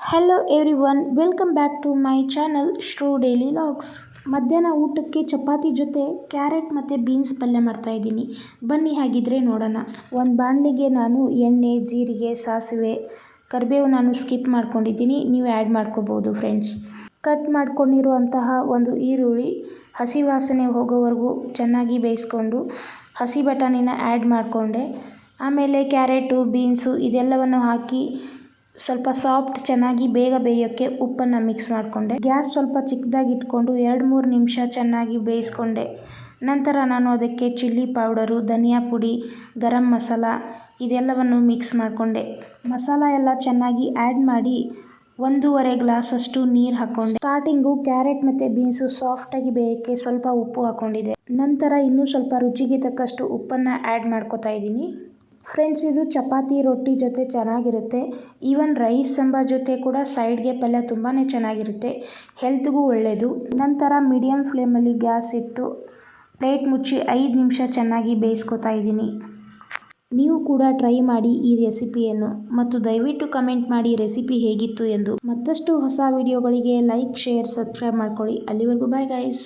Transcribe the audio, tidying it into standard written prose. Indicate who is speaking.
Speaker 1: Hello everyone, welcome back to my channel Shru daily logs. ಮಧ್ಯಾಹ್ನ ಊಟಕ್ಕೆ ಚಪಾತಿ ಜೊತೆ ಕ್ಯಾರೆಟ್ ಮತ್ತು ಬೀನ್ಸ್ ಪಲ್ಯ ಮಾಡ್ತಾಯಿದ್ದೀನಿ. ಬನ್ನಿ ಹಾಗಿದ್ರೆ ನೋಡೋಣ. ಒಂದು ಬಾಣಲಿಗೆ ನಾನು ಎಣ್ಣೆ, ಜೀರಿಗೆ, ಸಾಸಿವೆ, ಕರಿಬೇವು ನಾನು ಸ್ಕಿಪ್ ಮಾಡ್ಕೊಂಡಿದ್ದೀನಿ, ನೀವು ಆ್ಯಡ್ ಮಾಡ್ಕೋಬೋದು ಫ್ರೆಂಡ್ಸ್. ಕಟ್ ಮಾಡ್ಕೊಂಡಿರುವಂತಹ ಒಂದು ಈರುಳ್ಳಿ ಹಸಿ ವಾಸನೆ ಹೋಗೋವರೆಗೂ ಚೆನ್ನಾಗಿ ಬೇಯಿಸ್ಕೊಂಡು ಹಸಿ ಬಟಾಣಿನ ಆ್ಯಡ್ ಮಾಡಿಕೊಂಡೆ. ಆಮೇಲೆ ಕ್ಯಾರೆಟು, ಬೀನ್ಸು ಇದೆಲ್ಲವನ್ನು ಹಾಕಿ ಸ್ವಲ್ಪ ಸಾಫ್ಟ್ ಚೆನ್ನಾಗಿ ಬೇಗ ಬೇಯೋಕ್ಕೆ ಉಪ್ಪನ್ನು ಮಿಕ್ಸ್ ಮಾಡಿಕೊಂಡೆ. ಗ್ಯಾಸ್ ಸ್ವಲ್ಪ ಚಿಕ್ಕದಾಗಿ ಇಟ್ಕೊಂಡು 2-3 ನಿಮಿಷ ಚೆನ್ನಾಗಿ ಬೇಯಿಸ್ಕೊಂಡೆ. ನಂತರ ನಾನು ಅದಕ್ಕೆ ಚಿಲ್ಲಿ ಪೌಡರು, ಧನಿಯಾ ಪುಡಿ, ಗರಂ ಮಸಾಲ ಇದೆಲ್ಲವನ್ನು ಮಿಕ್ಸ್ ಮಾಡಿಕೊಂಡೆ. ಮಸಾಲ ಎಲ್ಲ ಚೆನ್ನಾಗಿ ಆ್ಯಡ್ ಮಾಡಿ 1.5 ಗ್ಲಾಸಷ್ಟು ನೀರು ಹಾಕ್ಕೊಂಡೆ. ಸ್ಟಾರ್ಟಿಂಗು ಕ್ಯಾರೆಟ್ ಮತ್ತು ಬೀನ್ಸು ಸಾಫ್ಟಾಗಿ ಬೇಯೋಕ್ಕೆ ಸ್ವಲ್ಪ ಉಪ್ಪು ಹಾಕ್ಕೊಂಡಿದ್ದೆ. ನಂತರ ಇನ್ನೂ ಸ್ವಲ್ಪ ರುಚಿಗೆ ತಕ್ಕಷ್ಟು ಉಪ್ಪನ್ನು ಆ್ಯಡ್ ಮಾಡ್ಕೋತಾ ಇದ್ದೀನಿ. ಫ್ರೆಂಡ್ಸ್, ಇದು ಚಪಾತಿ, ರೊಟ್ಟಿ ಜೊತೆ ಚೆನ್ನಾಗಿರುತ್ತೆ. ಈವನ್ ರೈಸ್ ಸಾಂಬಾರ್ ಜೊತೆ ಕೂಡ ಸೈಡ್ಗೆ ಪಲ್ಯ ತುಂಬಾ ಚೆನ್ನಾಗಿರುತ್ತೆ, ಹೆಲ್ತ್ಗೂ ಒಳ್ಳೆಯದು. ನಂತರ ಮೀಡಿಯಮ್ ಫ್ಲೇಮಲ್ಲಿ ಗ್ಯಾಸ್ ಇಟ್ಟು ಪ್ಲೇಟ್ ಮುಚ್ಚಿ 5 ನಿಮಿಷ ಚೆನ್ನಾಗಿ ಬೇಯಿಸ್ಕೊತಾ ಇದ್ದೀನಿ. ನೀವು ಕೂಡ ಟ್ರೈ ಮಾಡಿ ಈ ರೆಸಿಪಿಯನ್ನು, ಮತ್ತು ದಯವಿಟ್ಟು ಕಮೆಂಟ್ ಮಾಡಿ ರೆಸಿಪಿ ಹೇಗಿತ್ತು ಎಂದು. ಮತ್ತಷ್ಟು ಹೊಸ ವಿಡಿಯೋಗಳಿಗೆ ಲೈಕ್, ಶೇರ್, ಸಬ್ಸ್ಕ್ರೈಬ್ ಮಾಡ್ಕೊಳ್ಳಿ. ಅಲ್ಲಿವರೆಗೂ ಬಾಯ್ ಗೈಸ್.